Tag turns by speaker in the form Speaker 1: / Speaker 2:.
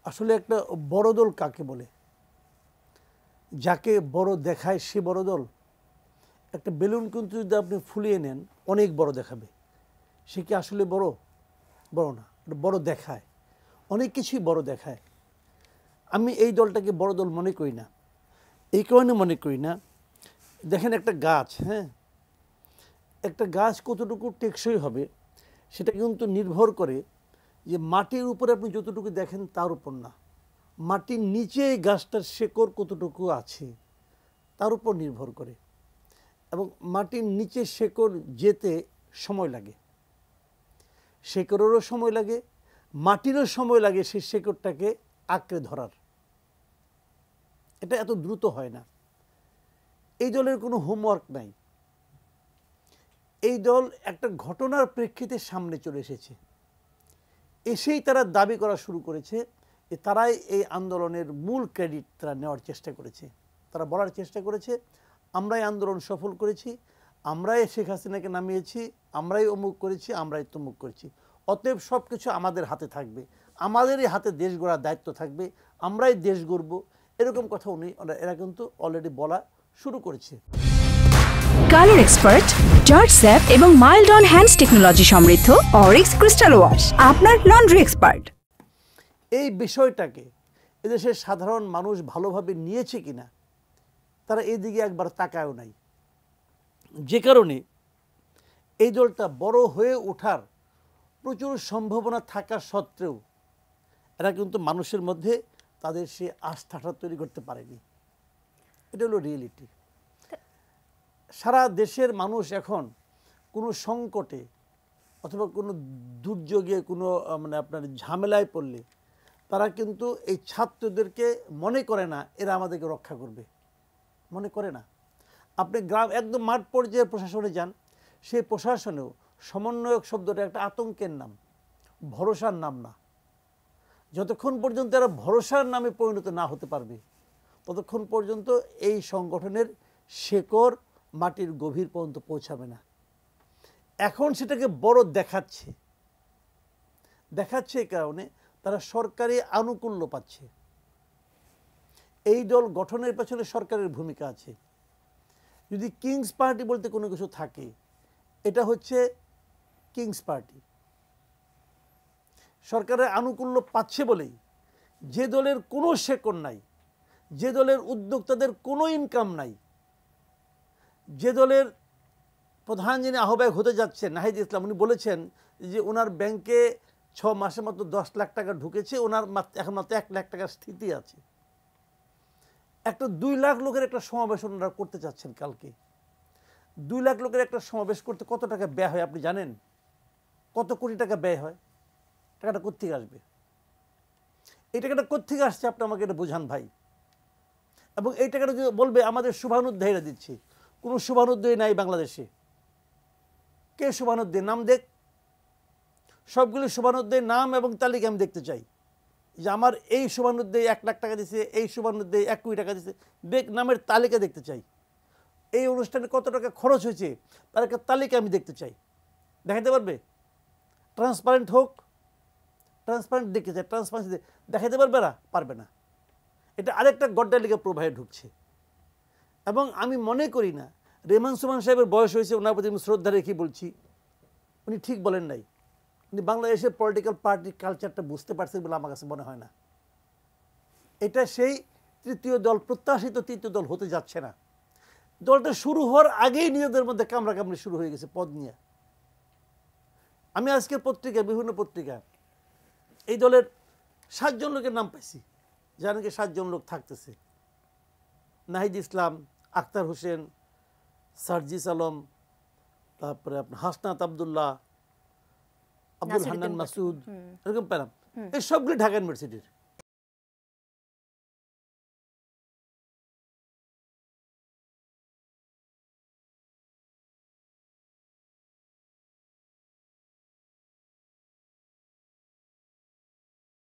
Speaker 1: আসলে একটা বড় দল কাকে বলে? যাকে বড় দেখায় সে বড় দল? একটা বেলুন কিন্তু যদি আপনি ফুলিয়ে নেন অনেক বড় দেখাবে, সে কি আসলে বড়? বড় না, বড় দেখায়, অনেক কিছুই বড় দেখায়। আমি এই দলটাকে বড় দল মনে করি না। এই কারণে মনে করি না, দেখেন একটা গাছ, হ্যাঁ, একটা গাছ কতটুকু টেকসই হবে সেটা কিন্তু নির্ভর করে যে মাটির উপরে আপনি যতটুকু দেখেন তার উপর না, মাটির নিচে গাছটার শেকড় কতটুকু আছে তার উপর নির্ভর করে। এবং মাটির নিচে শেকড় যেতে সময় লাগে, শেকড়েরও সময় লাগে, মাটিরও সময় লাগে সেই শেকড়টাকে আঁকড়ে ধরার। এটা এত দ্রুত হয় না। এই দলের কোনো হোমওয়ার্ক নাই। এই দল একটা ঘটনার প্রেক্ষিতে সামনে চলে এসেছে, এসেই তারা দাবি করা শুরু করেছে যে তারাই এই আন্দোলনের মূল ক্রেডিট তারা নেওয়ার চেষ্টা করেছে। তারা বলার চেষ্টা করেছে আমরাই আন্দোলন সফল করেছি, আমরাই শেখ হাসিনাকে নামিয়েছি, আমরাই অমুক করেছি, আমরাই তমুক করেছি, অতএব সব কিছু আমাদের হাতে থাকবে, আমাদেরই হাতে দেশ গড়ার দায়িত্ব থাকবে, আমরাই দেশ গড়ব। এরকম কথা এরা কিন্তু অলরেডি বলা শুরু করেছে।
Speaker 2: কালার এক্সপার্ট, জর্জ স্যাপ এবং মাইল্ড অন হ্যান্ডস টেকনোলজি সমৃদ্ধ অরিক্স ক্রিস্টাল ওয়াশ আপনার লন্ড্রি এক্সপার্ট।
Speaker 1: এই বিষয়টাকে এদেশের সাধারণ মানুষ ভালোভাবে নিয়েছে কিনা তারা এই দিকে একবার তাকায়ও নাই, যে কারণে এই দলটা বড় হয়ে ওঠার প্রচুর সম্ভাবনা থাকা সত্ত্বেও এরা কিন্তু মানুষের মধ্যে তাদের সে আস্থাটা তৈরি করতে পারেনি। এটা হলো রিয়েলিটি। সারা দেশের মানুষ এখন কোনো সংকটে অথবা কোনো দুর্যোগে কোনো আপনার ঝামেলায় পড়লে তারা কিন্তু এই ছাত্রদেরকে মনে করে না এরা আমাদেরকে রক্ষা করবে, মনে করে না। আপনি গ্রাম একদম মাঠ পর্যায়ে প্রশাসনে যান, সেই প্রশাসনেও সমন্বয়ক শব্দটা একটা আতঙ্কের নাম, ভরসার নাম না। যতক্ষণ পর্যন্ত এরা ভরসার নামে পরিণত না হতে পারবে ততক্ষণ পর্যন্ত এই সংগঠনের শেকড় মাটির গভীর পর্যন্ত পৌঁছাবে না। এখন সেটাকে বড় দেখাচ্ছে, এই কারণে তারা সরকারি আনুকূল্য পাচ্ছে। এই দল গঠনের পেছনে সরকারের ভূমিকা আছে। যদি কিংস পার্টি বলতে কোনো কিছু থাকে এটা হচ্ছে কিংস পার্টি। সরকারের আনুকূল্য পাচ্ছে বলেই যে দলের কোনো শেকড় নাই, যে দলের উদ্যোক্তাদের কোনো ইনকাম নাই, যে দলের প্রধান যিনি আহ্বায়ক হতে যাচ্ছেন নাহিদ ইসলাম, উনি বলেছেন যে ওনার ব্যাংকে 6 মাসে মাত্র 10 লাখ টাকা ঢুকেছে, ওনার এখন মাত্র 1 লাখ টাকার স্থিতি আছে। একটা 2 লাখ লোকের একটা সমাবেশ ওনারা করতে চাচ্ছেন কালকে। 2 লাখ লোকের একটা সমাবেশ করতে কত টাকা ব্যয় হয় আপনি জানেন? কত কোটি টাকা ব্যয় হয়? টাকাটা কোত্থেকে আসবে? এই টাকাটা কোত্থেকে আসছে আপনি আমাকে এটা বোঝান ভাই। এবং এই টাকাটা যদি বলবে আমাদের শুভানুধ্যায়ীরা দিচ্ছে, কোনো শুভানুধ্যায়ী নাই বাংলাদেশে। কে শুভানুধ্যায়ী? নাম দেখ, সবগুলি শুভানুধ্যায়ীর নাম এবং তালিকা আমি দেখতে চাই যে আমার এই শুভানুধ্যায়ী 1 লাখ টাকা দিচ্ছে, এই শুভানুধ্যায়ী 1 কোটি টাকা দিচ্ছে, দেখ নামের তালিকা দেখতে চাই। এই অনুষ্ঠানে কত টাকা খরচ হয়েছে তার একটা তালিকা আমি দেখতে চাই। দেখাতে পারবে? ট্রান্সপারেন্ট হোক, ট্রান্সপারেন্ট দেখতে চাই, ট্রান্সপারেন্সি দেখাতে পারবে না? পারবে না। এটা আরেকটা গড্ডালিকা প্রবাহে ঢুকছে। এবং আমি মনে করি না রেহমান সুমান সাহেবের বয়স হয়েছে, ওনার প্রতি আমি শ্রদ্ধা রেখে বলছি, উনি ঠিক বলেন নাই। উনি বাংলাদেশের পলিটিক্যাল পার্টির কালচারটা বুঝতে পারছেন বলে আমার কাছে মনে হয় না। এটা সেই তৃতীয় দল, প্রত্যাশিত তৃতীয় দল হতে যাচ্ছে না। দলটা শুরু হওয়ার আগেই নিজেদের মধ্যে কামড়াকামড়ি শুরু হয়ে গেছে পদ নিয়ে। আমি আজকের পত্রিকা, বিভিন্ন পত্রিকা এই দলের 7 জন লোকের নাম পাইছি, যার নাকি 7 জন লোক থাকতেছে। নাহিদ ইসলাম, আখতার হোসেন, সার্জিস আলম, তারপরে আপনার হাসনাত আবদুল্লাহ, আব্দুল হান্নান মাসুদ, এরকম পেলাম। এই সবগুলি ঢাকা ইউনিভার্সিটির।